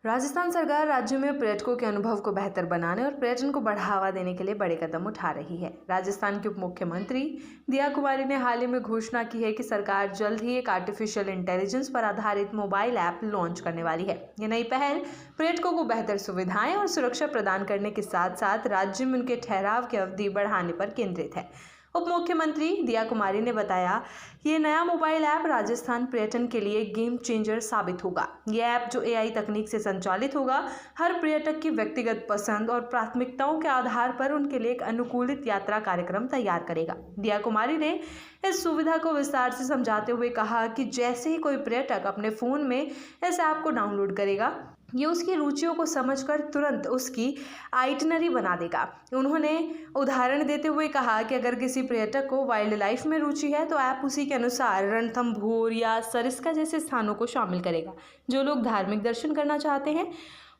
राजस्थान सरकार राज्य में पर्यटकों के अनुभव को बेहतर बनाने और पर्यटन को बढ़ावा देने के लिए बड़े कदम उठा रही है। राजस्थान की उप मुख्यमंत्री दिया कुमारी ने हाल ही में घोषणा की है कि सरकार जल्द ही एक आर्टिफिशियल इंटेलिजेंस पर आधारित मोबाइल ऐप लॉन्च करने वाली है। ये नई पहल पर्यटकों को बेहतर सुविधाएं और सुरक्षा प्रदान करने के साथ साथ राज्य में उनके ठहराव की अवधि बढ़ाने पर केंद्रित है। उप मुख्यमंत्री दिया कुमारी ने बताया कि ये नया मोबाइल ऐप राजस्थान पर्यटन के लिए गेम चेंजर साबित होगा। ये ऐप जो एआई तकनीक से संचालित होगा, हर पर्यटक की व्यक्तिगत पसंद और प्राथमिकताओं के आधार पर उनके लिए एक अनुकूलित यात्रा कार्यक्रम तैयार करेगा। दिया कुमारी ने इस सुविधा को विस्तार से समझाते हुए कहा कि जैसे ही कोई पर्यटक अपने फ़ोन में इस ऐप को डाउनलोड करेगा, ये उसकी रुचियों को समझकर तुरंत उसकी आइटनरी बना देगा। उन्होंने उदाहरण देते हुए कहा कि अगर किसी पर्यटक को वाइल्ड लाइफ में रुचि है तो ऐप उसी के अनुसार रणथंभौर या सरिस्का जैसे स्थानों को शामिल करेगा। जो लोग धार्मिक दर्शन करना चाहते हैं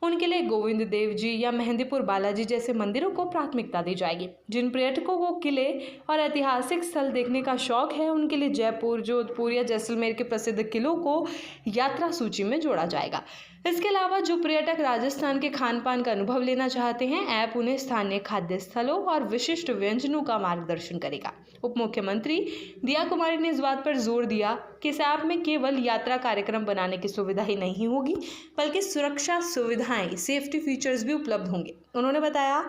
उनके लिए गोविंद देव जी या मेहंदीपुर बालाजी जैसे मंदिरों को प्राथमिकता दी जाएगी। जिन पर्यटकों को किले और ऐतिहासिक स्थल देखने का शौक है उनके लिए जयपुर, जोधपुर या जैसलमेर के प्रसिद्ध किलों को यात्रा सूची में जोड़ा जाएगा। इसके अलावा जो पर्यटक राजस्थान के खान पान का अनुभव लेना चाहते हैं, ऐप उन्हें स्थानीय खाद्य स्थलों और विशिष्ट व्यंजनों का मार्गदर्शन करेगा। उप मुख्यमंत्री दिया कुमारी ने इस बात पर जोर दिया कि इस ऐप में केवल यात्रा कार्यक्रम बनाने की सुविधा ही नहीं होगी, बल्कि सुरक्षा सुविधाएं, सेफ्टी फीचर्स भी उपलब्ध होंगे। उन्होंने बताया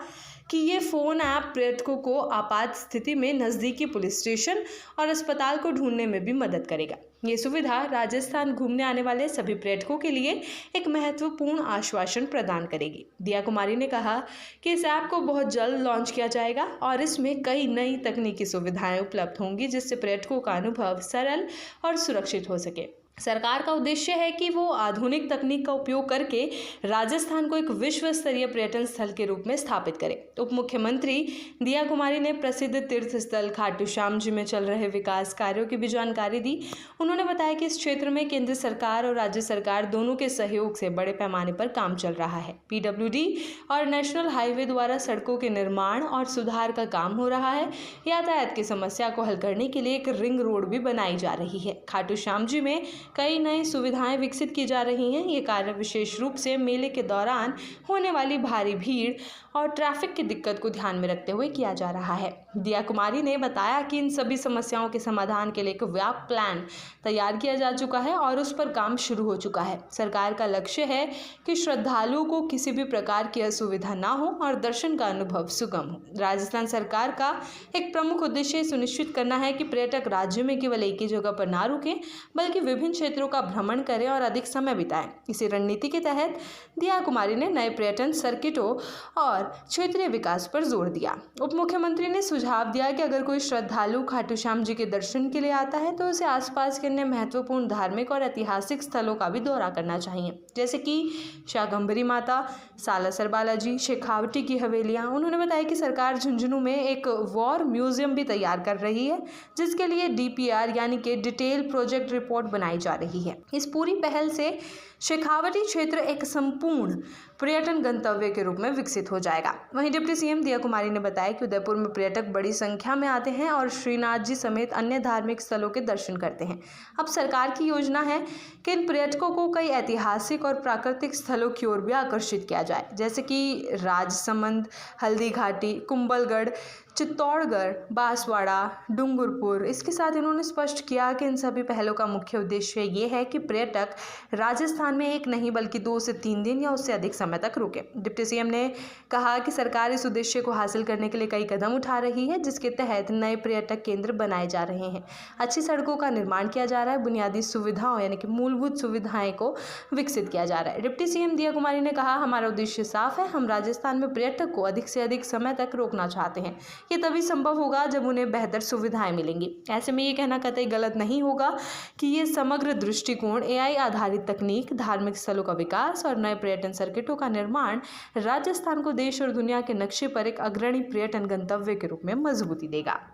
कि ये फ़ोन ऐप पर्यटकों को आपात स्थिति में नज़दीकी पुलिस स्टेशन और अस्पताल को ढूंढने में भी मदद करेगा। ये सुविधा राजस्थान घूमने आने वाले सभी पर्यटकों के लिए एक महत्वपूर्ण आश्वासन प्रदान करेगी। दिया कुमारी ने कहा कि इस ऐप को बहुत जल्द लॉन्च किया जाएगा और इसमें कई नई तकनीकी सुविधाएं उपलब्ध होंगी जिससे पर्यटकों का अनुभव सरल और सुरक्षित हो सके। सरकार का उद्देश्य है कि वो आधुनिक तकनीक का उपयोग करके राजस्थान को एक विश्व स्तरीय पर्यटन स्थल के रूप में स्थापित करे। उप मुख्यमंत्री दिया कुमारी ने प्रसिद्ध तीर्थ स्थल खाटू श्याम जी में चल रहे विकास कार्यों की भी जानकारी दी। उन्होंने बताया कि इस क्षेत्र में केंद्र सरकार और राज्य सरकार दोनों के सहयोग से बड़े पैमाने पर काम चल रहा है। पीडब्ल्यूडी और नेशनल हाईवे द्वारा सड़कों के निर्माण और सुधार का काम हो रहा है। यातायात की समस्या को हल करने के लिए एक रिंग रोड भी बनाई जा रही है। खाटू श्याम जी में कई नई सुविधाएं विकसित की जा रही हैं। ये कार्य विशेष रूप से मेले के दौरान होने वाली भारी भीड़ और ट्रैफिक की दिक्कत को ध्यान में रखते हुए किया जा रहा है। दिया कुमारी ने बताया कि इन सभी समस्याओं के समाधान के लिए एक व्यापक प्लान तैयार किया जा चुका है और उस पर काम शुरू हो चुका है। सरकार का लक्ष्य है कि श्रद्धालुओं को किसी भी प्रकार की असुविधा ना हो और दर्शन का अनुभव सुगम हो। राजस्थान सरकार का एक प्रमुख उद्देश्य सुनिश्चित करना है कि पर्यटक राज्य में केवल एक ही जगह पर ना रुकें, बल्कि विभिन्न क्षेत्रों का भ्रमण करें और अधिक समय बिताएं। इसी रणनीति के तहत दिया कुमारी ने नए पर्यटन सर्किटों और क्षेत्रीय विकास पर जोर दिया। उप मुख्यमंत्री ने सुझाव दिया कि अगर कोई श्रद्धालु खाटू श्याम जी के दर्शन के लिए आता है तो उसे आसपास के अन्य महत्वपूर्ण धार्मिक और ऐतिहासिक स्थलों का भी दौरा करना चाहिए, जैसे कि शाकंभरी माता, सालासर बालाजी, शेखावटी की हवेलियां। उन्होंने बताया कि सरकार झुंझुनू में एक वॉर म्यूजियम भी तैयार कर रही है, जिसके लिए डीपीआर यानी कि डिटेल प्रोजेक्ट रिपोर्ट बनाई जा रही है। इस पूरी पहल से शेखावटी क्षेत्र एक संपूर्ण पर्यटन गंतव्य के रूप में विकसित हो जाएगा। वहीं डिप्टी सीएम दिया कुमारी ने बताया कि उदयपुर में पर्यटक बड़ी संख्या में आते हैं और श्रीनाथ जी समेत अन्य धार्मिक स्थलों के दर्शन करते हैं। अब सरकार की योजना है कि इन पर्यटकों को कई ऐतिहासिक और प्राकृतिक स्थलों की ओर भी आकर्षित किया जाए, जैसे कि राजसमंद, हल्दी घाटी, कुंभलगढ़, चित्तौड़गढ़, बांसवाड़ा, डूंगरपुर। इसके साथ इन्होंने स्पष्ट किया कि इन सभी पहलों का मुख्य उद्देश्य ये है कि पर्यटक राजस्थान में एक नहीं बल्कि 2 से 3 दिन या उससे अधिक समय तक रुके। डिप्टी सीएम ने कहा कि सरकार इस उद्देश्य को हासिल करने के लिए कई कदम उठा रही है, जिसके तहत नए पर्यटक केंद्र बनाए जा रहे हैं, अच्छी सड़कों का निर्माण किया जा रहा है, बुनियादी सुविधाओं यानी कि मूलभूत सुविधाएं को विकसित किया जा रहा है। डिप्टी सीएम दिया कुमारी ने कहा, हमारा उद्देश्य साफ है, हम राजस्थान में पर्यटक को अधिक से अधिक समय तक रोकना चाहते हैं। ये तभी संभव होगा जब उन्हें बेहतर सुविधाएं मिलेंगी। ऐसे में ये कहना कतई गलत नहीं होगा कि ये समग्र दृष्टिकोण, एआई आधारित तकनीक, धार्मिक स्थलों का विकास और नए पर्यटन सर्किटों का निर्माण राजस्थान को देश और दुनिया के नक्शे पर एक अग्रणी पर्यटन गंतव्य के रूप में मजबूती देगा।